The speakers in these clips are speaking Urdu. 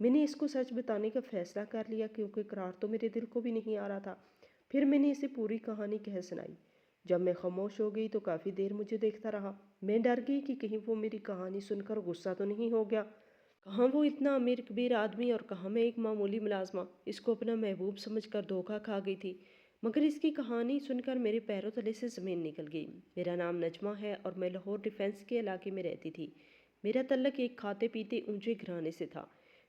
میں نے اس کو سچ بتانے کا فیصلہ کر لیا کیونکہ اقرار تو میرے دل کو بھی نہیں آ رہا تھا۔ پھر میں نے اسے پوری کہانی کہہ سنائی۔ جب میں خاموش ہو گئی تو کافی دیر مجھے دیکھتا رہا۔ میں ڈر گئی کہ کہیں وہ میری کہانی سن کر غصہ تو نہیں ہو گیا۔ کہاں وہ اتنا امیر کبیر آدمی اور کہاں میں ایک معمولی ملازمہ اس کو اپنا محبوب سمجھ کر دھوکہ کھا گئی تھی۔ مگر اس کی کہانی سن کر میرے پیروں تلے سے زمین نکل گئی۔ میرا نام نجمہ ہے اور میں لاہور ڈیفینس کے علاقے میں رہتی تھی۔ میرا تعلق ایک کھاتے پیتے اونچے گھرانے سے تھا۔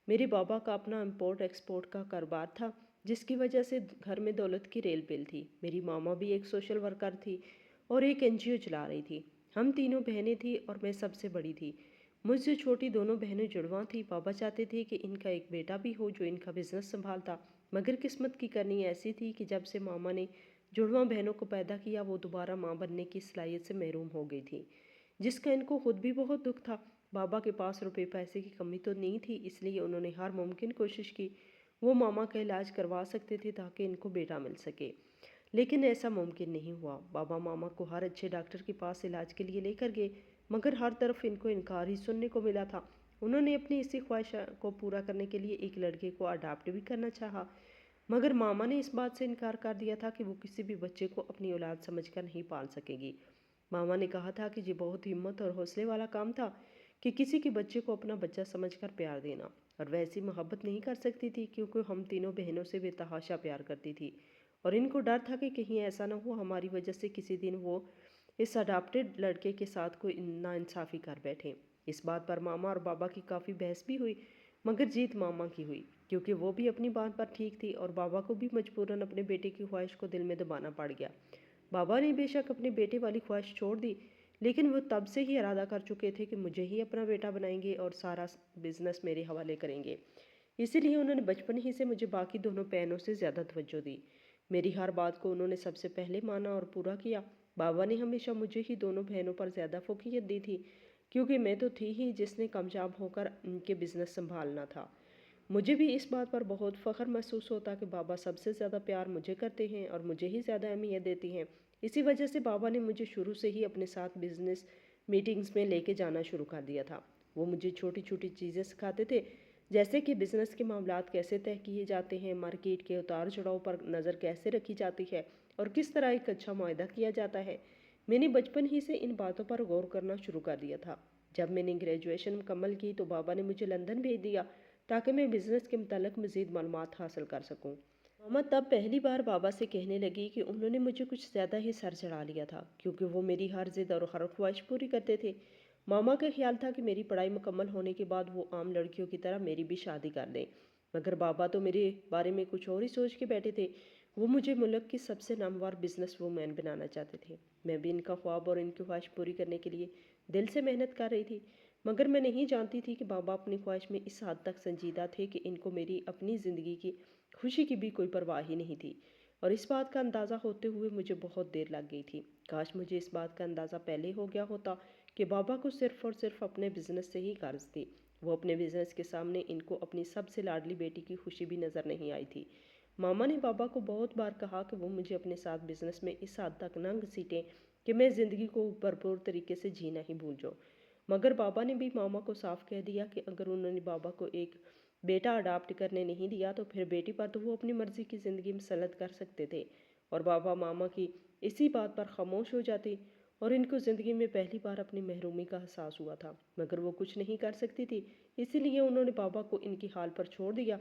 میرے بابا کا اپنا امپورٹ ایکسپورٹ کا کاروبار تھا جس کی وجہ سے گھر میں دولت کی ریل پیل تھی۔ میری ماما بھی ایک سوشل ورکر تھی اور ایک NGO چلا رہی تھی۔ ہم تینوں بہنیں تھیں اور میں سب سے بڑی تھی۔ مجھ سے چھوٹی دونوں بہنیں جڑواں تھیں۔ بابا چاہتے تھے کہ ان کا ایک بیٹا بھی ہو جو ان کا بزنس سنبھالتا، مگر قسمت کی کرنی ایسی تھی کہ جب سے ماما نے جڑواں بہنوں کو پیدا کیا وہ دوبارہ ماں بننے کی صلاحیت سے محروم ہو گئی تھی، جس کا ان کو خود بھی بہت دکھ تھا۔ بابا کے پاس روپے پیسے کی کمی تو نہیں تھی، اس لیے انہوں نے ہر ممکن کوشش کی۔ وہ ماما کا علاج کروا سکتے تھے تاکہ ان کو بیٹا مل سکے، لیکن ایسا ممکن نہیں ہوا۔ بابا ماما کو ہر اچھے ڈاکٹر کے پاس علاج کے لیے لے کر گئے، مگر ہر طرف ان کو انکار ہی سننے کو ملا تھا۔ انہوں نے اپنی اسی خواہش کو پورا کرنے کے لیے ایک لڑکے کو اڈاپٹ بھی کرنا چاہا، مگر ماما نے اس بات سے انکار کر دیا تھا کہ وہ کسی بھی بچے کو اپنی اولاد سمجھ کر نہیں پال سکے گی۔ ماما نے کہا تھا کہ یہ بہت ہمت اور حوصلے والا کام تھا کہ کسی کے بچے کو اپنا بچہ سمجھ کر پیار دینا، اور ویسی محبت نہیں کر سکتی تھی کیونکہ ہم تینوں بہنوں سے بے تحاشا پیار کرتی تھی، اور ان کو ڈر تھا کہ کہیں ایسا نہ ہو ہماری وجہ سے کسی دن وہ اس اڈاپٹڈ لڑکے کے ساتھ کوئی ناانصافی کر بیٹھیں۔ اس بات پر ماما اور بابا کی کافی بحث بھی ہوئی، مگر جیت ماما کی ہوئی کیونکہ وہ بھی اپنی بات پر ٹھیک تھی اور بابا کو بھی مجبوراً اپنے بیٹے کی خواہش کو دل میں دبانا پڑ گیا۔ بابا نے بے شک اپنے بیٹے والی خواہش چھوڑ دی، لیکن وہ تب سے ہی ارادہ کر چکے تھے کہ مجھے ہی اپنا بیٹا بنائیں گے اور سارا بزنس میرے حوالے کریں گے۔ اسی لیے انہوں نے بچپن ہی سے مجھے باقی دونوں بہنوں سے زیادہ توجہ دی۔ میری ہر بات کو انہوں نے سب سے پہلے مانا اور پورا کیا۔ بابا نے ہمیشہ مجھے ہی دونوں بہنوں پر زیادہ فوقیت دی تھی کیونکہ میں تو تھی ہی جس نے کامیاب ہو کر ان کے بزنس سنبھالنا تھا۔ مجھے بھی اس بات پر بہت فخر محسوس ہوتا کہ بابا سب سے زیادہ پیار مجھے کرتے ہیں اور مجھے ہی زیادہ اہمیت دیتی ہیں۔ اسی وجہ سے بابا نے مجھے شروع سے ہی اپنے ساتھ بزنس میٹنگز میں لے کے جانا شروع کر دیا تھا۔ وہ مجھے چھوٹی چھوٹی چیزیں سکھاتے تھے، جیسے کہ بزنس کے معاملات کیسے طے کیے جاتے ہیں، مارکیٹ کے اتار چڑھاؤ پر نظر کیسے رکھی جاتی ہے اور کس طرح ایک اچھا معاہدہ کیا جاتا ہے۔ میں نے بچپن ہی سے ان باتوں پر غور کرنا شروع کر دیا تھا۔ جب میں نے گریجویشن مکمل کی تو بابا نے مجھے لندن بھیج دیا تاکہ میں بزنس کے متعلق مزید معلومات حاصل کر سکوں۔ ماما تب پہلی بار بابا سے کہنے لگی کہ انہوں نے مجھے کچھ زیادہ ہی سر چڑھا لیا تھا کیونکہ وہ میری ہر ضد اور ہر خواہش پوری کرتے تھے۔ ماما کا خیال تھا کہ میری پڑھائی مکمل ہونے کے بعد وہ عام لڑکیوں کی طرح میری بھی شادی کر دیں، مگر بابا تو میرے بارے میں کچھ اور ہی سوچ کے بیٹھے تھے۔ وہ مجھے ملک کی سب سے نامور بزنس وومین بنانا چاہتے تھے۔ میں بھی ان کا خواب اور ان کی خواہش پوری کرنے کے لیے دل سے محنت کر رہی تھی، مگر میں نہیں جانتی تھی کہ بابا اپنی خواہش میں اس حد تک سنجیدہ تھے کہ ان کو میری اپنی زندگی کی خوشی کی بھی کوئی پرواہ ہی نہیں تھی، اور اس بات کا اندازہ ہوتے ہوئے مجھے بہت دیر لگ گئی تھی۔ کاش مجھے اس بات کا اندازہ پہلے ہو گیا ہوتا کہ بابا کو صرف اور صرف اپنے بزنس سے ہی غرض تھی۔ وہ اپنے بزنس کے سامنے ان کو اپنی سب سے لاڈلی بیٹی کی خوشی بھی نظر نہیں آئی تھی۔ ماما نے بابا کو بہت بار کہا کہ وہ مجھے اپنے ساتھ بزنس میں اس حد تک نہ گھسیٹیں کہ میں زندگی کو بھرپور طریقے سے جینا ہی بھول جاؤں، مگر بابا نے بھی ماما کو صاف کہہ دیا کہ اگر انہوں نے بابا کو ایک بیٹا اڈاپٹ کرنے نہیں دیا تو پھر بیٹی پر تو وہ اپنی مرضی کی زندگی مسلط کر سکتے تھے، اور بابا ماما کی اسی بات پر خاموش ہو جاتی، اور ان کو زندگی میں پہلی بار اپنی محرومی کا احساس ہوا تھا، مگر وہ کچھ نہیں کر سکتی تھی، اسی لیے انہوں نے بابا کو ان کی حال پر چھوڑ دیا۔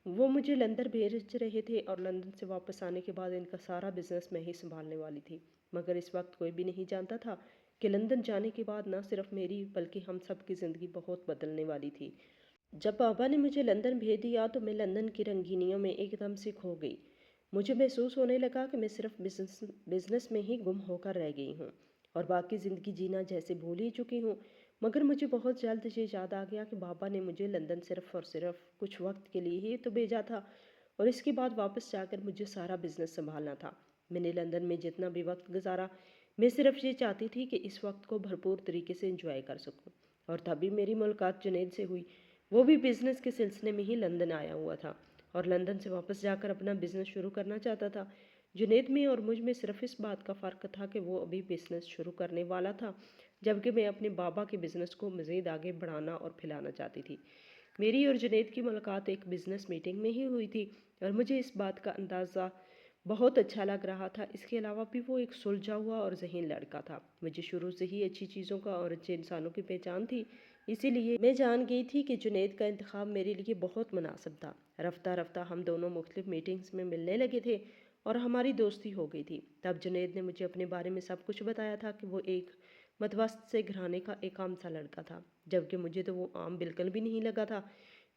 وہ مجھے لندن بھیج رہے تھے اور لندن سے واپس آنے کے بعد ان کا سارا بزنس میں ہی سنبھالنے والی تھی، مگر اس وقت کوئی بھی نہیں جانتا تھا کہ لندن جانے کے بعد نہ صرف میری بلکہ ہم سب کی زندگی بہت بدلنے والی تھی۔ جب بابا نے مجھے لندن بھیج دیا تو میں لندن کی رنگینیوں میں ایک دم سے کھو گئی۔ مجھے محسوس ہونے لگا کہ میں صرف بزنس میں ہی گم ہو کر رہ گئی ہوں اور باقی زندگی جینا جیسے بھول ہی چکی ہوں، مگر مجھے بہت جلد یہ یاد آ گیا کہ بابا نے مجھے لندن صرف اور صرف کچھ وقت کے لیے ہی تو بھیجا تھا، اور اس کے بعد واپس جا کر مجھے سارا بزنس سنبھالنا تھا۔ میں نے لندن میں جتنا بھی وقت گزارا میں صرف یہ چاہتی تھی کہ اس وقت کو بھرپور طریقے سے انجوائے کر سکوں، اور تبھی میری ملاقات جنید سے ہوئی۔ وہ بھی بزنس کے سلسلے میں ہی لندن آیا ہوا تھا اور لندن سے واپس جا کر اپنا بزنس شروع کرنا چاہتا تھا۔ جنید میں اور مجھ میں صرف اس بات کا فرق تھا کہ وہ ابھی بزنس شروع کرنے والا تھا، جبکہ میں اپنے بابا کے بزنس کو مزید آگے بڑھانا اور پھیلانا چاہتی تھی۔ میری اور جنید کی ملاقات ایک بزنس میٹنگ میں ہی ہوئی تھی اور مجھے اس بات کا اندازہ بہت اچھا لگ رہا تھا۔ اس کے علاوہ بھی وہ ایک سلجھا ہوا اور ذہین لڑکا تھا۔ مجھے شروع سے ہی اچھی چیزوں کا اور اچھے انسانوں کی پہچان تھی، اسی لیے میں جان گئی تھی کہ جنید کا انتخاب میرے لیے بہت مناسب تھا۔ رفتہ رفتہ ہم دونوں مختلف میٹنگز میں ملنے لگے تھے اور ہماری دوستی ہو گئی تھی۔ تب جنید نے مجھے اپنے بارے میں سب کچھ بتایا تھا کہ وہ ایک متوسط سے گھرانے کا ایک عام سا لڑکا تھا، جبکہ مجھے تو وہ عام بالکل بھی نہیں لگا تھا۔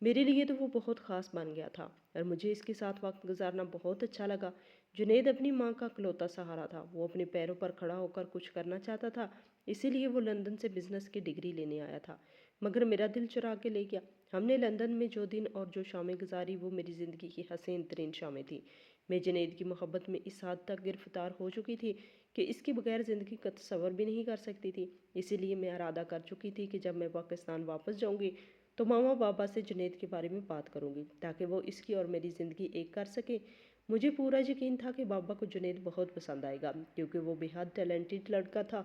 میرے لیے تو وہ بہت خاص بن گیا تھا اور مجھے اس کے ساتھ وقت گزارنا بہت اچھا لگا۔ جنید اپنی ماں کا اکلوتا سہارا تھا۔ وہ اپنے پیروں پر کھڑا ہو کر کچھ کرنا چاہتا تھا، اسی لیے وہ لندن سے بزنس کی ڈگری لینے آیا تھا، مگر میرا دل چرا کے لے گیا۔ ہم نے لندن میں جو دن اور جو شامیں گزاری وہ میری زندگی کی حسین ترین شامیں تھیں۔ میں جنید کی محبت میں اس حد تک گرفتار ہو چکی تھی کہ اس کے بغیر زندگی کا تصور بھی نہیں کر سکتی تھی۔ اسی لیے میں ارادہ کر چکی تھی کہ جب میں پاکستان واپس جاؤں گی تو ماما بابا سے جنید کے بارے میں بات کروں گی تاکہ وہ اس کی اور میری زندگی ایک کر سکے۔ مجھے پورا یقین تھا کہ بابا کو جنید بہت پسند آئے گا کیونکہ وہ بے حد ٹیلنٹڈ لڑکا تھا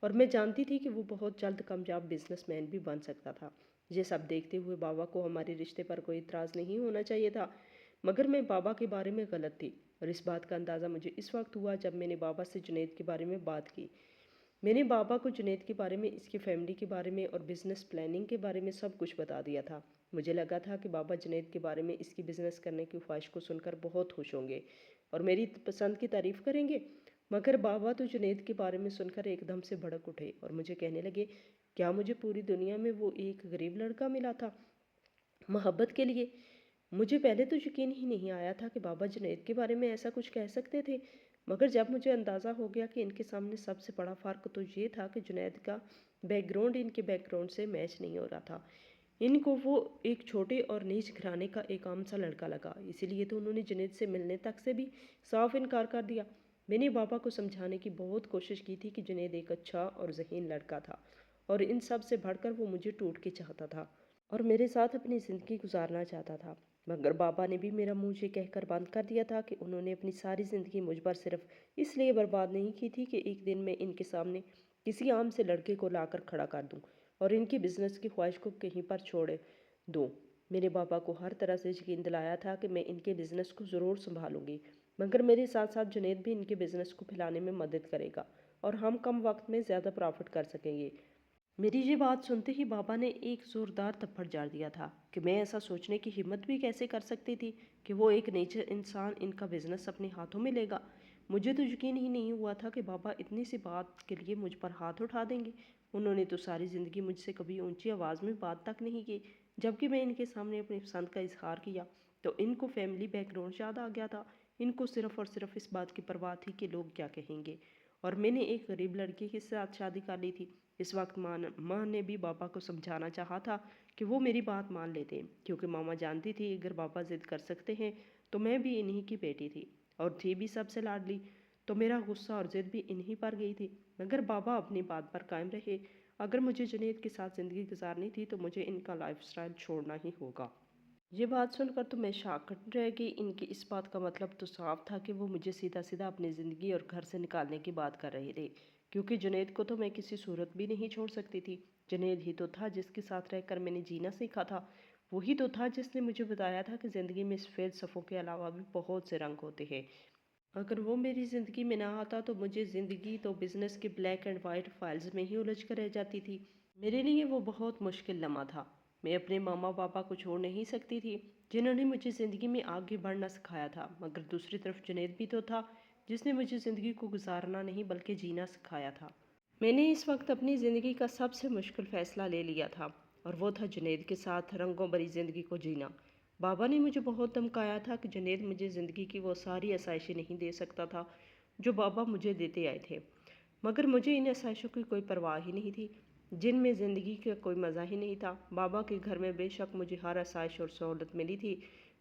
اور میں جانتی تھی کہ وہ بہت جلد کامیاب بزنس مین بھی بن سکتا تھا۔ یہ سب دیکھتے ہوئے بابا کو ہمارے رشتے پر کوئی اعتراض نہیں ہونا چاہیے تھا، مگر میں بابا کے بارے میں غلط تھی اور اس بات کا اندازہ مجھے اس وقت ہوا جب میں نے بابا سے جنید کے بارے میں بات کی۔ میں نے بابا کو جنید کے بارے میں، اس کی فیملی کے بارے میں اور بزنس پلاننگ کے بارے میں سب کچھ بتا دیا تھا۔ مجھے لگا تھا کہ بابا جنید کے بارے میں، اس کی بزنس کرنے کی خواہش کو سن کر بہت خوش ہوں گے اور میری پسند کی تعریف کریں گے، مگر بابا تو جنید کے بارے میں سن کر ایک دم سے بھڑک اٹھے اور مجھے کہنے لگے، کیا مجھے پوری دنیا میں وہ ایک غریب لڑکا ملا تھا محبت کے لیے؟ مجھے پہلے تو یقین ہی نہیں آیا تھا کہ بابا جنید کے بارے میں ایسا کچھ کہہ سکتے تھے، مگر جب مجھے اندازہ ہو گیا کہ ان کے سامنے سب سے بڑا فرق تو یہ تھا کہ جنید کا بیک گراؤنڈ ان کے بیک گراؤنڈ سے میچ نہیں ہو رہا تھا۔ ان کو وہ ایک چھوٹے اور نیچ گھرانے کا ایک عام سا لڑکا لگا، اسی لیے تو انہوں نے جنید سے ملنے تک سے بھی صاف انکار کر دیا۔ میں نے بابا کو سمجھانے کی بہت کوشش کی تھی کہ جنید ایک اچھا اور ذہین لڑکا تھا اور ان سب سے بڑھ کر وہ مجھے ٹوٹ کے چاہتا تھا اور میرے ساتھ اپنی زندگی گزارنا چاہتا تھا، مگر بابا نے بھی میرا منہ یہ کہہ کر بند کر دیا تھا کہ انہوں نے اپنی ساری زندگی مجھ پر صرف اس لیے برباد نہیں کی تھی کہ ایک دن میں ان کے سامنے کسی عام سے لڑکے کو لا کر کھڑا کر دوں اور ان کی بزنس کی خواہش کو کہیں پر چھوڑ دوں۔ میرے بابا کو ہر طرح سے یقین دلایا تھا کہ میں ان کے بزنس کو ضرور سنبھالوں گی، مگر میرے ساتھ ساتھ جنید بھی ان کے بزنس کو پھیلانے میں مدد کرے گا اور ہم کم وقت میں زیادہ پرافٹ کر سکیں گے۔ میری یہ بات سنتے ہی بابا نے ایک زوردار تھپڑ جاڑ دیا تھا کہ میں ایسا سوچنے کی ہمت بھی کیسے کر سکتی تھی کہ وہ ایک نیچر انسان ان کا بزنس اپنے ہاتھوں میں لے گا۔ مجھے تو یقین ہی نہیں ہوا تھا کہ بابا اتنی سی بات کے لیے مجھ پر ہاتھ اٹھا دیں گے۔ انہوں نے تو ساری زندگی مجھ سے کبھی اونچی آواز میں بات تک نہیں کی، جبکہ میں ان کے سامنے اپنی پسند کا اظہار کیا تو ان کو فیملی بیک گراؤنڈ یاد آ گیا تھا۔ ان کو صرف اور صرف اس بات کی پرواہ تھی کہ لوگ کیا کہیں گے، اور میں نے ایک غریب لڑکی کے ساتھ شادی کر لی تھی۔ اس وقت ماں نے بھی بابا کو سمجھانا چاہا تھا کہ وہ میری بات مان لیتے، کیونکہ ماما جانتی تھی اگر بابا ضد کر سکتے ہیں تو میں بھی انہی کی بیٹی تھی اور تھی بھی سب سے لاڈلی، تو میرا غصہ اور ضد بھی انہی پر گئی تھی، مگر بابا اپنی بات پر قائم رہے۔ اگر مجھے جنید کے ساتھ زندگی گزارنی تھی تو مجھے ان کا لائف سٹائل چھوڑنا ہی ہوگا۔ یہ بات سن کر تو میں شاکڈ رہ گئی۔ ان کی اس بات کا مطلب تو صاف تھا کہ وہ مجھے سیدھا سیدھا اپنی زندگی اور گھر سے نکالنے کی بات کر رہے تھے، کیونکہ جنید کو تو میں کسی صورت بھی نہیں چھوڑ سکتی تھی۔ جنید ہی تو تھا جس کے ساتھ رہ کر میں نے جینا سیکھا تھا، وہی تو تھا جس نے مجھے بتایا تھا کہ زندگی میں سفید صفوں کے علاوہ بھی بہت سے رنگ ہوتے ہیں۔ اگر وہ میری زندگی میں نہ آتا تو مجھے زندگی تو بزنس کے بلیک اینڈ وائٹ فائلز میں ہی الجھ کر رہ جاتی تھی۔ میرے لیے وہ بہت مشکل لمحہ تھا۔ میں اپنے ماما پاپا کو چھوڑ نہیں سکتی تھی جنہوں نے مجھے زندگی میں آگے بڑھنا سکھایا تھا، مگر دوسری طرف جنید بھی تو تھا جس نے مجھے زندگی کو گزارنا نہیں بلکہ جینا سکھایا تھا۔ میں نے اس وقت اپنی زندگی کا سب سے مشکل فیصلہ لے لیا تھا اور وہ تھا جنید کے ساتھ رنگوں بھری زندگی کو جینا۔ بابا نے مجھے بہت دھمکایا تھا کہ جنید مجھے زندگی کی وہ ساری آسائشیں نہیں دے سکتا تھا جو بابا مجھے دیتے آئے تھے، مگر مجھے ان آسائشوں کی کوئی پرواہ ہی نہیں تھی جن میں زندگی کا کوئی مزہ ہی نہیں تھا۔ بابا کے گھر میں بے شک مجھے ہر آسائش اور سہولت ملی تھی،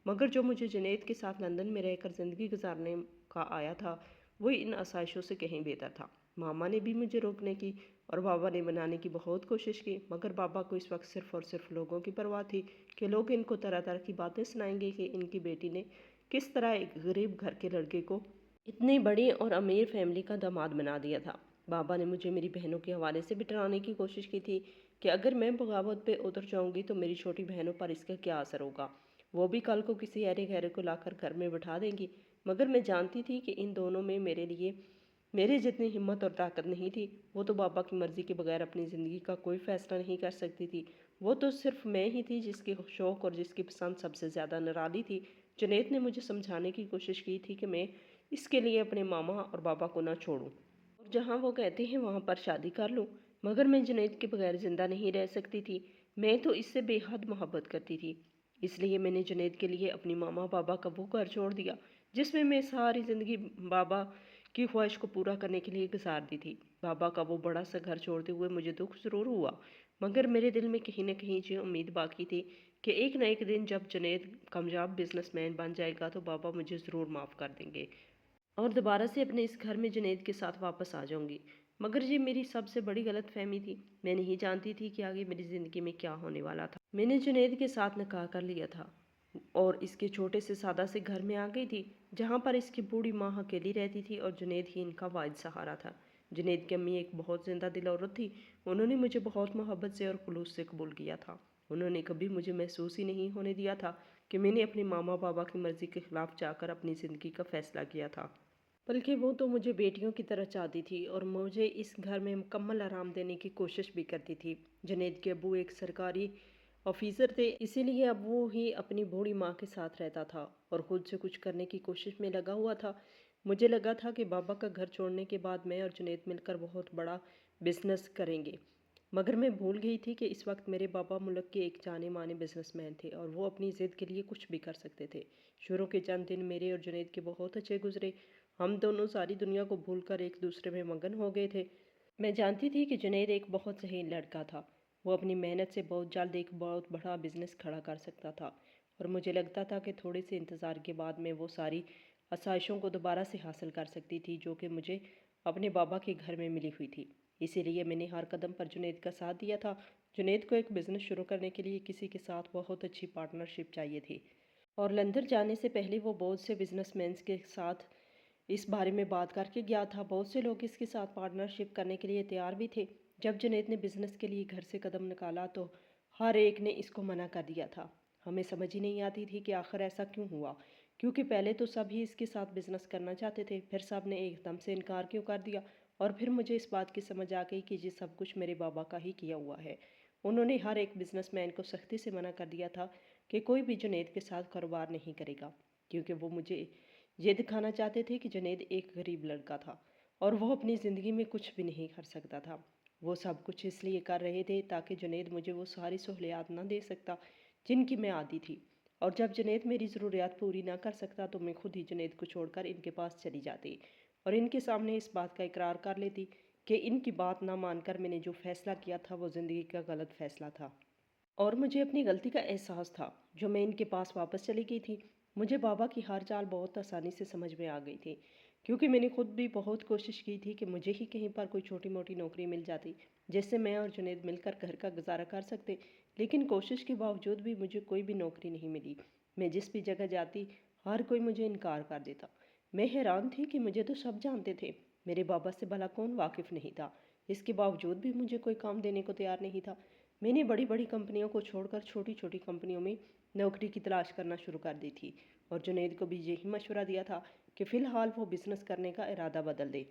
مگر جو مجھے جنید کے ساتھ لندن میں رہ کر زندگی گزارنے کا آیا تھا وہ ان آسائشوں سے کہیں بہتر تھا۔ ماما نے بھی مجھے روکنے کی اور بابا نے منانے کی بہت کوشش کی، مگر بابا کو اس وقت صرف اور صرف لوگوں کی پرواہ تھی کہ لوگ ان کو طرح طرح کی باتیں سنائیں گے کہ ان کی بیٹی نے کس طرح ایک غریب گھر کے لڑکے کو اتنی بڑی اور امیر فیملی کا داماد بنا دیا تھا۔ بابا نے مجھے میری بہنوں کے حوالے سے بھی ڈرانے کی کوشش کی تھی۔ کہ اگر میں بغاوت پہ اتر جاؤں گی تو میری چھوٹی بہنوں پر اس کا کیا اثر ہوگا، وہ بھی کل کو کسی ایرے گہرے کو لا کر گھر میں بٹھا دیں گی۔ مگر میں جانتی تھی کہ ان دونوں میں میرے جتنی ہمت اور طاقت نہیں تھی۔ وہ تو بابا کی مرضی کے بغیر اپنی زندگی کا کوئی فیصلہ نہیں کر سکتی تھی۔ وہ تو صرف میں ہی تھی جس کی شوق اور جس کی پسند سب سے زیادہ نرالی تھی۔ جنید نے مجھے سمجھانے کی کوشش کی تھی کہ میں اس کے لیے اپنے ماما اور بابا کو نہ چھوڑوں اور جہاں وہ کہتے ہیں وہاں پر شادی کر لوں، مگر میں جنید کے بغیر زندہ نہیں رہ سکتی تھی۔ میں تو اس سے بے حد محبت کرتی تھی، اس لیے میں نے جنید کے لیے اپنی ماما بابا کا وہ گھر چھوڑ دیا جس میں ساری زندگی بابا کی خواہش کو پورا کرنے کے لیے گزار دی تھی۔ بابا کا وہ بڑا سا گھر چھوڑتے ہوئے مجھے دکھ ضرور ہوا، مگر میرے دل میں کہیں نہ کہیں یہ امید باقی تھی کہ ایک نہ ایک دن جب جنید کامیاب بزنس مین بن جائے گا تو بابا مجھے ضرور معاف کر دیں گے اور دوبارہ سے اپنے اس گھر میں جنید کے ساتھ واپس آ جاؤں گی۔ مگر یہ میری سب سے بڑی غلط فہمی تھی۔ میں نہیں جانتی تھی کہ آگے میری زندگی میں کیا ہونے والا تھا۔ میں نے جنید کے ساتھ نکاح کر لیا تھا اور اس کے چھوٹے سے سادہ سے گھر میں آ گئی تھی جہاں پر اس کی بوڑھی ماں اکیلی رہتی تھی اور جنید ہی ان کا واحد سہارا تھا۔ جنید کی امی ایک بہت زندہ دل عورت تھی۔ انہوں نے مجھے بہت محبت سے اور خلوص سے قبول کیا تھا۔ انہوں نے کبھی مجھے محسوس ہی نہیں ہونے دیا تھا کہ میں نے اپنے ماما بابا کی مرضی کے خلاف جا کر اپنی زندگی کا فیصلہ کیا تھا، بلکہ وہ تو مجھے بیٹیوں کی طرح چاہتی تھی اور مجھے اس گھر میں مکمل آرام دینے کی کوشش بھی کرتی تھی۔ جنید کے ابو ایک سرکاری آفیسر تھے، اسی لیے اب وہ ہی اپنی بوڑھی ماں کے ساتھ رہتا تھا اور خود سے کچھ کرنے کی کوشش میں لگا ہوا تھا۔ مجھے لگا تھا کہ بابا کا گھر چھوڑنے کے بعد میں اور جنید مل کر بہت بڑا بزنس کریں گے، مگر میں بھول گئی تھی کہ اس وقت میرے بابا ملک کے ایک جانے مانے بزنس مین تھے اور وہ اپنی ضد کے لیے کچھ بھی کر سکتے تھے۔ شروع کے چند دن میرے اور جنید کے بہت اچھے گزرے۔ ہم دونوں ساری دنیا کو بھول کر ایک دوسرے میں مگن ہو گئے تھے۔ میں جانتی تھی کہ جنید ایک بہت صحیح لڑکا تھا۔ وہ اپنی محنت سے بہت جلد ایک بہت بڑا بزنس کھڑا کر سکتا تھا اور مجھے لگتا تھا کہ تھوڑے سے انتظار کے بعد میں وہ ساری آسائشوں کو دوبارہ سے حاصل کر سکتی تھی جو کہ مجھے اپنے بابا کے گھر میں ملی ہوئی تھی۔ اسی لیے میں نے ہر قدم پر جنید کا ساتھ دیا تھا۔ جنید کو ایک بزنس شروع کرنے کے لیے کسی کے ساتھ بہت اچھی پارٹنرشپ چاہیے تھی اور لندن جانے سے پہلے وہ بہت سے بزنس مینز کے ساتھ اس بارے میں بات کر کے گیا تھا۔ بہت سے لوگ اس کے ساتھ پارٹنرشپ کرنے کے لیے تیار بھی تھے۔ جب جنید نے بزنس کے لیے گھر سے قدم نکالا تو ہر ایک نے اس کو منع کر دیا تھا۔ ہمیں سمجھ ہی نہیں آتی تھی کہ آخر ایسا کیوں ہوا، کیونکہ پہلے تو سب ہی اس کے ساتھ بزنس کرنا چاہتے تھے، پھر سب نے ایک دم سے انکار کیوں کر دیا، اور پھر مجھے اس بات کی سمجھ آ گئی کہ یہ سب کچھ میرے بابا کا ہی کیا ہوا ہے۔ انہوں نے ہر ایک بزنس مین کو سختی سے منع کر دیا تھا کہ کوئی بھی جنید کے ساتھ کاروبار نہیں کرے گا، کیونکہ وہ مجھے یہ دکھانا چاہتے تھے کہ جنید ایک غریب لڑکا تھا اور وہ اپنی زندگی میں کچھ بھی نہیں کر سکتا تھا۔ وہ سب کچھ اس لیے کر رہے تھے تاکہ جنید مجھے وہ ساری سہولیات نہ دے سکتا جن کی میں عادی تھی، اور جب جنید میری ضروریات پوری نہ کر سکتا تو میں خود ہی جنید کو چھوڑ کر ان کے پاس چلی جاتی اور ان کے سامنے اس بات کا اقرار کر لیتی کہ ان کی بات نہ مان کر میں نے جو فیصلہ کیا تھا وہ زندگی کا غلط فیصلہ تھا، اور مجھے اپنی غلطی کا احساس تھا جو میں ان کے پاس واپس چلی گئی تھی۔ مجھے بابا کی ہر چال بہت آسانی سے سمجھ میں آ گئی تھی، کیونکہ میں نے خود بھی بہت کوشش کی تھی کہ مجھے ہی کہیں پر کوئی چھوٹی موٹی نوکری مل جاتی جس سے میں اور جنید مل کر گھر کا گزارا کر سکتے، لیکن کوشش کے باوجود بھی مجھے کوئی بھی نوکری نہیں ملی۔ میں جس بھی جگہ جاتی ہر کوئی مجھے انکار کر دیتا۔ میں حیران تھی کہ مجھے تو سب جانتے تھے، میرے بابا سے بھلا کون واقف نہیں تھا، اس کے باوجود بھی مجھے کوئی کام دینے کو تیار نہیں تھا۔ میں نے بڑی بڑی کمپنیوں کو چھوڑ کر چھوٹی چھوٹی کمپنیوں میں نوکری کی تلاش کرنا شروع کر دی تھی اور جنید کو بھی یہی مشورہ دیا تھا کہ فی الحال وہ بزنس کرنے کا ارادہ بدل دے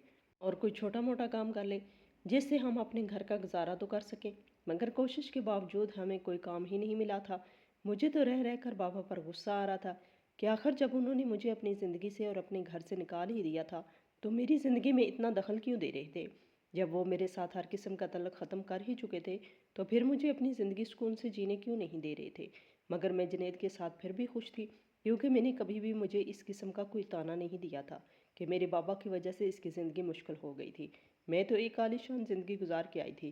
اور کوئی چھوٹا موٹا کام کر لے جس سے ہم اپنے گھر کا گزارا تو کر سکیں، مگر کوشش کے باوجود ہمیں کوئی کام ہی نہیں ملا تھا۔ مجھے تو رہ رہ کر بابا پر غصہ آ رہا تھا کہ آخر جب انہوں نے مجھے اپنی زندگی سے اور اپنے گھر سے نکال ہی دیا تھا تو میری زندگی میں اتنا دخل کیوں دے رہے تھے۔ جب وہ میرے ساتھ ہر قسم کا تعلق ختم کر ہی چکے تھے تو پھر مجھے اپنی زندگی سکون سے جینے کیوں نہیں دے رہے تھے۔ مگر میں جنید کے ساتھ پھر بھی خوش تھی، کیونکہ میں نے کبھی بھی مجھے اس قسم کا کوئی تانا نہیں دیا تھا کہ میرے بابا کی وجہ سے اس کی زندگی مشکل ہو گئی تھی۔ میں تو ایک عالیشان زندگی گزار کے آئی تھی،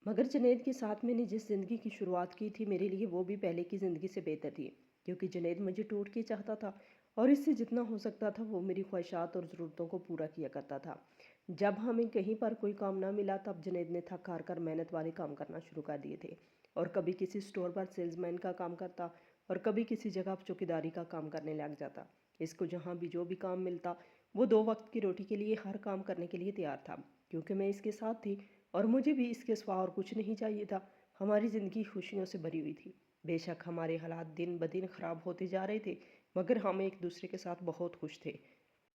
مگر جنید کے ساتھ میں نے جس زندگی کی شروعات کی تھی میرے لیے وہ بھی پہلے کی زندگی سے بہتر تھی، کیونکہ جنید مجھے ٹوٹ کے چاہتا تھا اور اس سے جتنا ہو سکتا تھا وہ میری خواہشات اور ضرورتوں کو پورا کیا کرتا تھا۔ جب ہمیں کہیں پر کوئی کام نہ ملا تب جنید نے تھک ہار کر محنت والے کام کرنا شروع کر دیے تھے، اور کبھی کسی سٹور پر سیلز مین کا کام کرتا اور کبھی کسی جگہ چوکیداری کا کام کرنے لگ جاتا۔ اس کو جہاں بھی جو بھی کام ملتا وہ 2 وقت کی روٹی کے لیے ہر کام کرنے کے لیے تیار تھا، کیونکہ میں اس کے ساتھ تھی اور مجھے بھی اس کے سوا اور کچھ نہیں چاہیے تھا۔ ہماری زندگی خوشیوں سے بھری ہوئی تھی۔ بے شک ہمارے حالات دن بدن خراب ہوتے جا رہے تھے، مگر ہم ایک دوسرے کے ساتھ بہت خوش تھے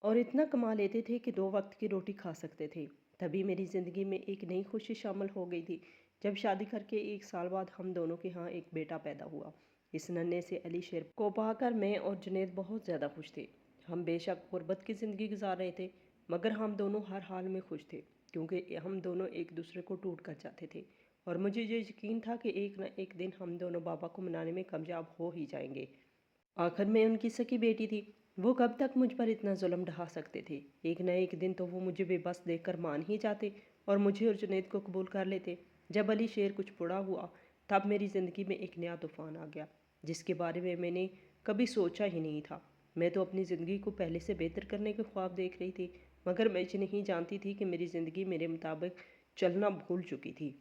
اور اتنا کما لیتے تھے کہ 2 وقت کی روٹی کھا سکتے تھے۔ تبھی میری زندگی میں ایک نئی خوشی شامل ہو گئی تھی جب شادی کر کے 1 سال بعد ہم دونوں کے ہاں ایک بیٹا پیدا ہوا۔ اس ننھے سے علی شیر کو پا کر میں اور جنید بہت زیادہ خوش تھے۔ ہم بے شک غربت کی زندگی گزار رہے تھے، مگر ہم دونوں ہر حال میں خوش تھے، کیونکہ ہم دونوں ایک دوسرے کو ٹوٹ کر جاتے تھے اور مجھے یہ یقین تھا کہ ایک نہ ایک دن ہم دونوں بابا کو منانے میں کامیاب ہو ہی جائیں گے۔ آخر میں ان کی سکی بیٹی تھی، وہ کب تک مجھ پر اتنا ظلم ڈھا سکتے تھے؟ ایک نہ ایک دن تو وہ مجھے بے بس دیکھ کر مان ہی جاتے اور مجھے اور جنید کو قبول کر لیتے۔ جب علی شیر کچھ بڑا ہوا تب میری زندگی میں ایک نیا طوفان آ گیا، جس کے بارے میں نے کبھی سوچا ہی نہیں تھا۔ میں تو اپنی زندگی کو پہلے سے بہتر کرنے کے خواب دیکھ رہی تھی، مگر میں نہیں جانتی تھی کہ میری زندگی میرے مطابق چلنا بھول چکی تھی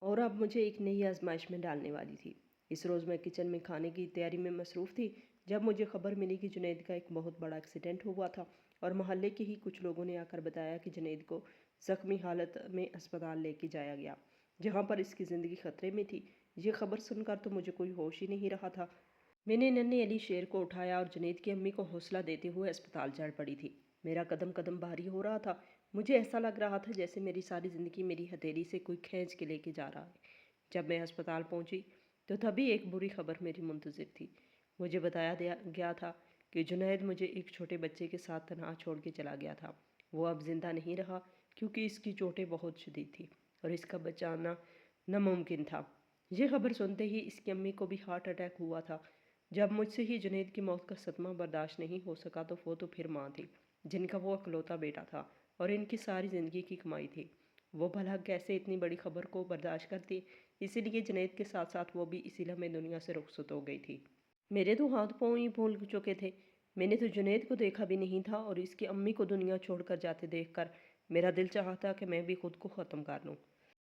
اور اب مجھے ایک نئی آزمائش میں ڈالنے والی تھی۔ اس روز میں کچن میں کھانے کی تیاری میں مصروف تھی جب مجھے خبر ملی کہ جنید کا ایک بہت بڑا ایکسیڈنٹ ہوا تھا اور محلے کے ہی کچھ لوگوں نے آ کر بتایا کہ جنید کو زخمی حالت میں اسپتال لے کے جایا گیا، جہاں پر اس کی زندگی خطرے میں تھی۔ یہ خبر سن کر تو مجھے کوئی ہوش ہی نہیں رہا تھا۔ میں نے ننھے علی شیر کو اٹھایا اور جنید کی امی کو حوصلہ دیتے ہوئے اسپتال چڑھ پڑی تھی۔ میرا قدم قدم بھاری ہو رہا تھا، مجھے ایسا لگ رہا تھا جیسے میری ساری زندگی میری ہتھیلی سے کوئی کھینچ کے لے کے جا رہا ہے۔ جب میں اسپتال پہنچی تو تبھی ایک بری خبر میری منتظر تھی۔ مجھے بتایا گیا تھا کہ جنید مجھے ایک چھوٹے بچے کے ساتھ تنہا چھوڑ کے چلا گیا تھا۔ وہ اب زندہ نہیں رہا کیونکہ اس کی چوٹیں بہت شدید تھیں اور اس کا بچانا ناممکن تھا۔ یہ خبر سنتے ہی اس کی امی کو بھی ہارٹ اٹیک ہوا تھا۔ جب مجھ سے ہی جنید کی موت کا صدمہ برداشت نہیں ہو سکا تو وہ تو پھر ماں تھی، جن کا وہ اکلوتا بیٹا تھا اور ان کی ساری زندگی کی کمائی تھی۔ وہ بھلا کیسے اتنی بڑی خبر کو برداشت کرتی؟ اسی لیے جنید کے ساتھ ساتھ وہ بھی اسی لمحے دنیا سے رخصت ہو گئی تھی۔ میرے تو ہاتھ پاؤں ہی پھول چکے تھے۔ میں نے تو جنید کو دیکھا بھی نہیں تھا اور اس کی امی کو دنیا چھوڑ کر جاتے دیکھ کر میرا دل چاہا تھا کہ میں بھی خود کو ختم کر لوں،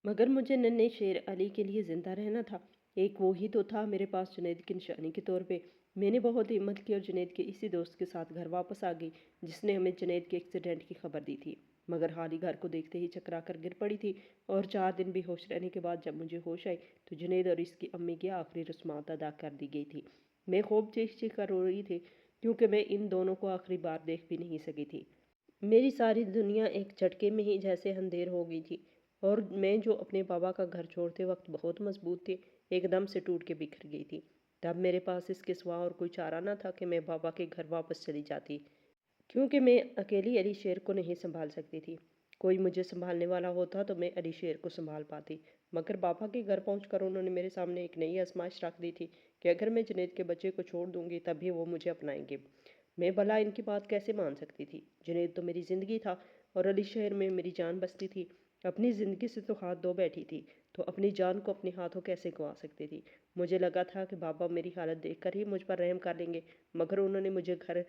مگر مجھے ننھے شیر علی کے لیے زندہ رہنا تھا۔ ایک وہی تو تھا میرے پاس جنید کی نشانی کے طور پہ۔ میں نے بہت ہمت کی اور جنید کے اسی دوست کے ساتھ گھر واپس آ گئی جس نے ہمیں جنید کے ایکسیڈنٹ کی خبر دی تھی، مگر حال ہی گھر کو دیکھتے ہی چکرا کر گر پڑی تھی اور 4 دن بے ہوش رہنے کے بعد جب مجھے ہوش آئی تو جنید اور اس کی امی کی آخری رسومات ادا کر دی گئی تھی۔ میں خوب چیخ چیخ کر رو رہی تھی کیونکہ میں ان دونوں کو آخری بار دیکھ بھی نہیں سکی تھی۔ میری ساری دنیا ایک جھٹکے میں ہی جیسے اندھیر ہو گئی تھی اور میں جو اپنے بابا کا گھر چھوڑتے وقت بہت مضبوط تھی، ایک دم سے ٹوٹ کے بکھر گئی تھی۔ تب میرے پاس اس کے سوا اور کوئی چارہ نہ تھا کہ میں بابا کے گھر واپس چلی جاتی، کیونکہ میں اکیلی علی شیر کو نہیں سنبھال سکتی تھی۔ کوئی مجھے سنبھالنے والا ہوتا تو میں علی شیر کو سنبھال پاتی، مگر بابا کے گھر پہنچ کر انہوں نے میرے سامنے ایک نئی آزمائش رکھ دی تھی کہ اگر میں جنید کے بچے کو چھوڑ دوں گی تب بھی وہ مجھے اپنائیں گے۔ میں بھلا ان کی بات کیسے مان سکتی تھی؟ جنید تو میری زندگی تھا اور علی شہر میں میری جان بستی تھی۔ اپنی زندگی سے تو ہاتھ دھو بیٹھی تھی تو اپنی جان کو اپنے ہاتھوں کیسے گنوا سکتی تھی؟ مجھے لگا تھا کہ بابا میری حالت دیکھ کر ہی مجھ پر رحم کر لیں گے، مگر انہوں نے مجھے گھر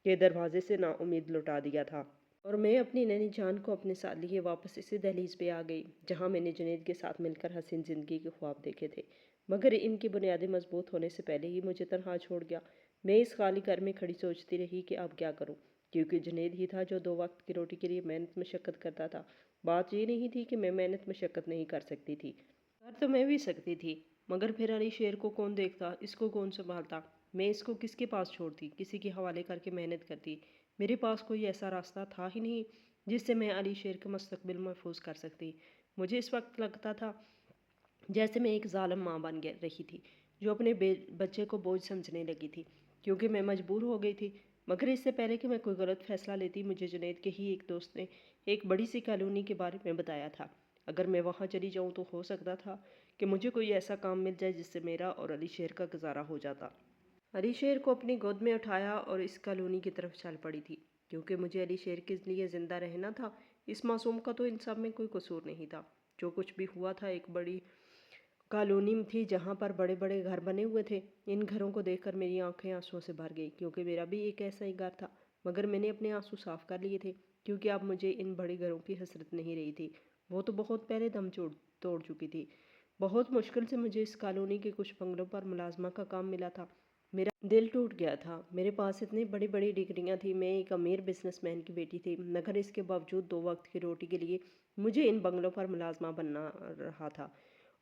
کے دروازے سے نا امید لوٹا دیا تھا اور میں اپنی ننھی جان کو اپنے ساتھ لیے واپس اسی دہلیز پہ آ گئی جہاں میں نے جنید کے ساتھ مل کر حسین زندگی کے خواب دیکھے تھے، مگر ان کی بنیادیں مضبوط ہونے سے پہلے ہی مجھے تنہا چھوڑ گیا۔ میں اس خالی گھر میں کھڑی سوچتی رہی کہ اب کیا کروں، کیونکہ جنید ہی تھا جو 2 وقت کی روٹی کے لیے محنت مشقت کرتا تھا۔ بات یہ نہیں تھی کہ میں محنت مشقت نہیں کر سکتی تھی، کر تو میں بھی سکتی تھی، مگر پھر علی شیر کو کون دیکھتا، اس کو کون سنبھالتا؟ میں اس کو کس کے پاس چھوڑتی، کسی کے حوالے کر کے محنت کرتی؟ میرے پاس کوئی ایسا راستہ تھا ہی نہیں جس سے میں علی شیر کا مستقبل محفوظ کر سکتی۔ مجھے اس وقت لگتا تھا جیسے میں ایک ظالم ماں بن رہی تھی جو اپنے بچے کو بوجھ سمجھنے لگی تھی، کیونکہ میں مجبور ہو گئی تھی۔ مگر اس سے پہلے کہ میں کوئی غلط فیصلہ لیتی مجھے جنید کے ہی ایک دوست نے ایک بڑی سی کالونی کے بارے میں بتایا تھا۔ اگر میں وہاں چلی جاؤں تو ہو سکتا تھا کہ مجھے کوئی ایسا کام مل جائے جس سے میرا اور علی شیر کا گزارا ہو جاتا۔ علی شیر کو اپنی گود میں اٹھایا اور اس کالونی کی طرف چل پڑی تھی، کیونکہ مجھے علی شیر کے لیے زندہ رہنا تھا۔ اس معصوم کا تو ان سب میں کوئی قصور نہیں تھا۔ جو کچھ بھی ہوا تھا ایک بڑی کالونی تھی جہاں پر بڑے بڑے گھر بنے ہوئے تھے۔ ان گھروں کو دیکھ کر میری آنکھیں آنسوؤں سے بھر گئی، کیونکہ میرا بھی ایک ایسا ہی گھر تھا، مگر میں نے اپنے آنسو صاف کر لیے تھے کیونکہ اب مجھے ان بڑے گھروں کی حسرت نہیں رہی تھی۔ وہ تو بہت پہلے دم توڑ چکی تھی۔ بہت مشکل سے مجھے اس کالونی کے کچھ بنگلوں پر ملازمہ کا کام ملا تھا۔ میرا دل ٹوٹ گیا تھا۔ میرے پاس اتنی بڑی بڑی ڈگریاں تھیں، میں ایک امیر بزنس مین کی بیٹی تھی، مگر اس کے باوجود 2 وقت کی روٹی کے لیے مجھے ان بنگلوں پر ملازمہ بننا رہا تھا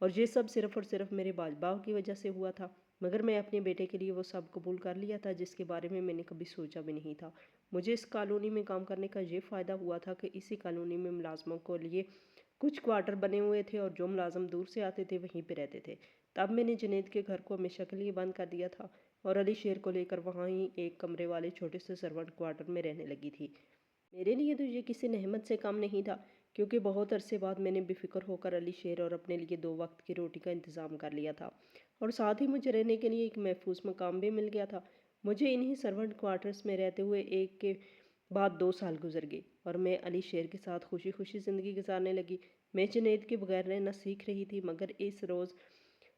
اور یہ سب صرف اور صرف میرے باجباؤ کی وجہ سے ہوا تھا، مگر میں اپنے بیٹے کے لیے وہ سب قبول کر لیا تھا جس کے بارے میں نے کبھی سوچا بھی نہیں تھا۔ مجھے اس کالونی میں کام کرنے کا یہ فائدہ ہوا تھا کہ اسی کالونی میں ملازموں کو لیے کچھ کوارٹر بنے ہوئے تھے اور جو ملازم دور سے آتے تھے وہیں پہ رہتے تھے۔ تب میں نے جنید کے گھر کو ہمیشہ کے لیے بند کر دیا تھا اور علی شیر کو لے کر وہاں ہی ایک کمرے والے چھوٹے سے سرونٹ کوارٹر میں رہنے لگی تھی۔ میرے لیے تو یہ کسی نعمت سے کم نہیں تھا، کیونکہ بہت عرصے بعد میں نے بے فکر ہو کر علی شیر اور اپنے لیے 2 وقت کی روٹی کا انتظام کر لیا تھا، اور ساتھ ہی مجھے رہنے کے لیے ایک محفوظ مقام بھی مل گیا تھا۔ مجھے انہی سرونٹ کوارٹرز میں رہتے ہوئے ایک کے بعد 2 سال گزر گئے اور میں علی شیر کے ساتھ خوشی خوشی زندگی گزارنے لگی۔ میں جنید کے بغیر رہنا سیکھ رہی تھی، مگر اس روز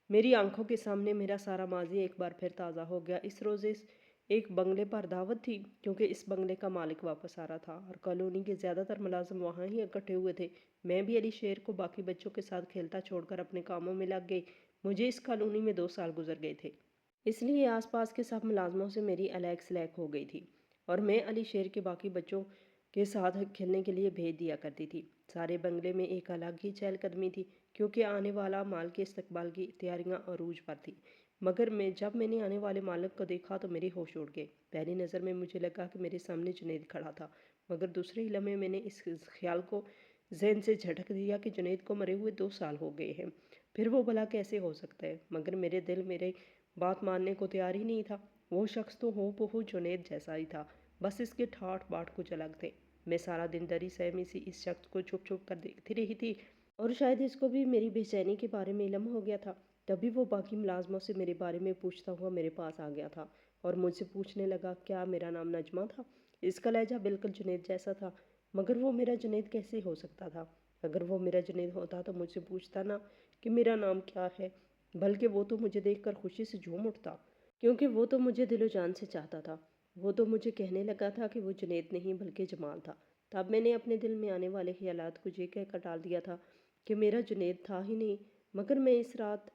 میری آنکھوں کے سامنے میرا سارا ماضی ایک بار پھر تازہ ہو گیا۔ اس روز ایک بنگلے پر دعوت تھی، کیونکہ اس بنگلے کا مالک واپس آ رہا تھا اور کالونی کے زیادہ تر ملازم وہاں ہی اکٹھے ہوئے تھے۔ میں بھی علی شیر کو باقی بچوں کے ساتھ کھیلتا چھوڑ کر اپنے کاموں میں لگ گئی۔ مجھے اس کالونی میں 2 سال گزر گئے تھے، اس لیے آس پاس کے سب ملازموں سے میری الیک سلیک ہو گئی تھی اور میں علی شیر کے باقی بچوں کے ساتھ کھیلنے کے لیے بھیج دیا کرتی تھی۔ سارے بنگلے میں ایک الگ ہی چہل قدمی تھی، کیونکہ آنے والا مال کے استقبال کی تیاریاں عروج پر تھی۔ مگر جب میں نے آنے والے مالک کو دیکھا تو میرے ہوش اڑ گئے۔ پہلی نظر میں مجھے لگا کہ میرے سامنے جنید کھڑا تھا، مگر دوسرے ہی لمحے میں نے اس خیال کو ذہن سے جھٹک دیا کہ جنید کو مرے ہوئے 2 سال ہو گئے ہیں، پھر وہ بھلا کیسے ہو سکتا ہے؟ مگر میرے دل میرے بات ماننے کو تیار ہی نہیں تھا۔ وہ شخص تو ہو بہو جنید جیسا ہی تھا، بس اس کے ٹھاٹ باٹ کچھ الگ تھے۔ میں سارا دن ڈری سہمی سی اس شخص کو چھپ چھپ کر دیکھتی رہی تھی، اور شاید اس کو بھی میری بے چینی کے بارے میں علم ہو گیا تھا۔ تبھی وہ باقی ملازموں سے میرے بارے میں پوچھتا ہوا میرے پاس آ گیا تھا اور مجھ سے پوچھنے لگا کیا میرا نام نجمہ تھا۔ اس کا لہجہ بالکل جنید جیسا تھا، مگر وہ میرا جنید کیسے ہو سکتا تھا؟ اگر وہ میرا جنید ہوتا تو مجھ سے پوچھتا نہ کہ میرا نام کیا ہے، بلکہ وہ تو مجھے دیکھ کر خوشی سے جھوم اٹھتا، کیونکہ وہ تو مجھے دل و جان سے چاہتا تھا۔ وہ تو مجھے کہنے لگا تھا کہ وہ جنید نہیں بلکہ جمال تھا۔ تب میں نے اپنے دل میں آنے والے خیالات کو یہ کہہ کر ٹال دیا تھا کہ میرا جنید تھا ہی نہیں۔ مگر میں اس رات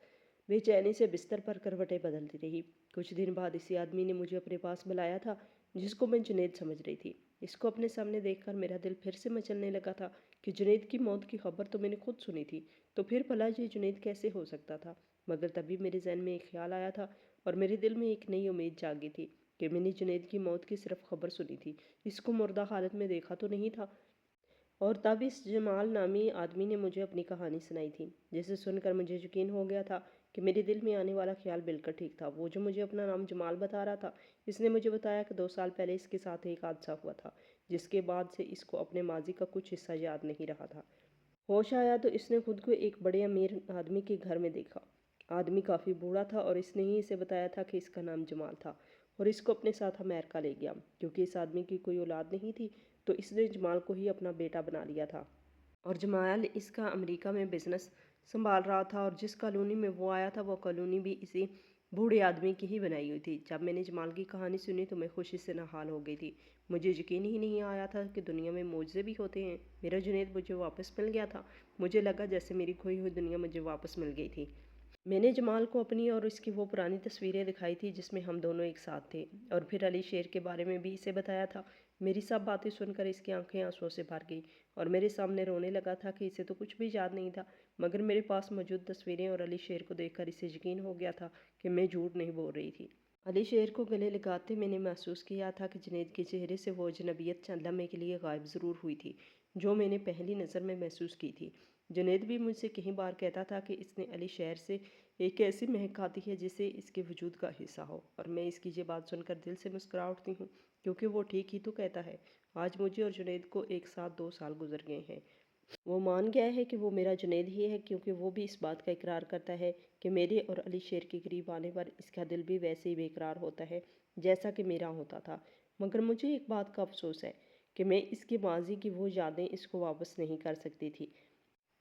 بے چینی سے بستر پر کروٹیں بدلتی رہی۔ کچھ دن بعد اسی آدمی نے مجھے اپنے پاس بلایا تھا جس کو میں جنید سمجھ رہی تھی۔ اس کو اپنے سامنے دیکھ کر میرا دل پھر سے مچلنے لگا تھا کہ جنید کی موت کی خبر تو میں نے خود سنی تھی، تو پھر بھلا یہ جنید کیسے ہو سکتا تھا؟ مگر تبھی میرے ذہن میں ایک خیال آیا تھا اور میرے دل میں ایک نئی امید جاگی تھی کہ میں نے جنید کی موت کی صرف خبر سنی تھی، اس کو مردہ حالت میں دیکھا تو نہیں تھا۔ اور تب اس جمال نامی آدمی نے مجھے اپنی کہانی سنائی تھی، جسے سن کر مجھے یقین ہو گیا تھا کہ میرے دل میں آنے والا خیال بالکل ٹھیک تھا۔ وہ جو مجھے اپنا نام جمال بتا رہا تھا، اس نے مجھے بتایا کہ 2 سال پہلے اس کے ساتھ ایک حادثہ ہوا تھا، جس کے بعد سے اس کو اپنے ماضی کا کچھ حصہ یاد نہیں رہا تھا۔ ہوش آیا تو اس نے خود کو ایک بڑے امیر آدمی کے گھر میں دیکھا۔ آدمی کافی بوڑھا تھا اور اس نے ہی اسے بتایا تھا کہ اس کا نام جمال تھا، اور اس کو اپنے ساتھ امریکہ لے گیا۔ کیونکہ اس آدمی کی کوئی اولاد نہیں تھی تو اس نے جمال کو ہی اپنا بیٹا بنا لیا تھا، اور جمال اس کا امریکہ میں بزنس سنبھال رہا تھا، اور جس کالونی میں وہ آیا تھا وہ کالونی بھی اسی بوڑھے آدمی کی ہی بنائی ہوئی تھی۔ جب میں نے جمال کی کہانی سنی تو میں خوشی سے نہال ہو گئی تھی۔ مجھے یقین ہی نہیں آیا تھا کہ دنیا میں معجزے بھی ہوتے ہیں۔ میرا جنید مجھے واپس مل گیا تھا۔ مجھے لگا جیسے میری کھوئی ہوئی دنیا مجھے واپس مل گئی تھی۔ میں نے جمال کو اپنی اور اس کی وہ پرانی تصویریں دکھائی تھی جس میں ہم دونوں ایک ساتھ تھے، اور پھر علی شیر کے بارے میں بھی اسے بتایا تھا۔ میری سب باتیں سن کر اس کی آنکھیں آنسوؤں سے بھر گئی اور میرے سامنے رونے لگا تھا کہ اسے تو کچھ بھی یاد نہیں تھا، مگر میرے پاس موجود تصویریں اور علی شیر کو دیکھ کر اسے یقین ہو گیا تھا کہ میں جھوٹ نہیں بول رہی تھی۔ علی شیر کو گلے لگاتے میں نے محسوس کیا تھا کہ جنید کے چہرے سے وہ اجنبیت چند لمحے کے لیے غائب ضرور ہوئی تھی جو میں نے پہلی نظر میں محسوس کی تھی۔ جنید بھی مجھ سے کئی بار کہتا تھا کہ اس نے علی شیر سے ایک ایسی مہک آتی ہے جسے اس کے وجود کا حصہ ہو، اور میں اس کی یہ بات سن کر دل سے مسکرا اٹھتی ہوں، کیونکہ وہ ٹھیک ہی تو کہتا ہے۔ آج مجھے اور جنید کو ایک ساتھ 2 سال گزر گئے ہیں۔ وہ مان گیا ہے کہ وہ میرا جنید ہی ہے، کیونکہ وہ بھی اس بات کا اقرار کرتا ہے کہ میرے اور علی شیر کے قریب آنے پر اس کا دل بھی ویسے ہی بے قرار ہوتا ہے جیسا کہ میرا ہوتا تھا۔ مگر مجھے ایک بات کا افسوس ہے کہ میں اس کے ماضی کی وہ یادیں اس کو واپس نہیں کر سکتی تھی،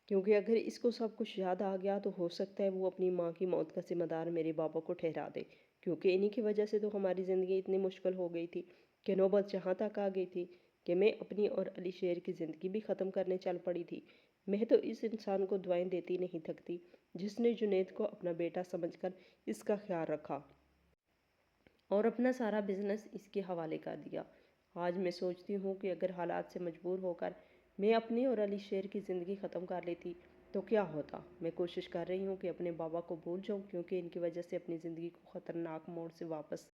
کیونکہ اگر اس کو سب کچھ یاد آ گیا تو ہو سکتا ہے وہ اپنی ماں کی موت کا ذمہ دار میرے بابا کو ٹھہرا دے، کیونکہ انہی کی وجہ سے تو ہماری زندگی اتنی مشکل ہو گئی تھی کہ نوبت جہاں تک آ گئی تھی کہ میں اپنی اور علی شیر کی زندگی بھی ختم کرنے چل پڑی تھی۔ میں تو اس انسان کو دعائیں دیتی نہیں تھکتی جس نے جنید کو اپنا بیٹا سمجھ کر اس کا خیال رکھا اور اپنا سارا بزنس اس کے حوالے کر دیا۔ آج میں سوچتی ہوں کہ اگر حالات سے مجبور ہو کر میں اپنی اور علی شیر کی زندگی ختم کر لیتی تو کیا ہوتا؟ میں کوشش کر رہی ہوں کہ اپنے بابا کو بھول جاؤں، کیونکہ ان کی وجہ سے اپنی زندگی کو خطرناک موڑ سے واپس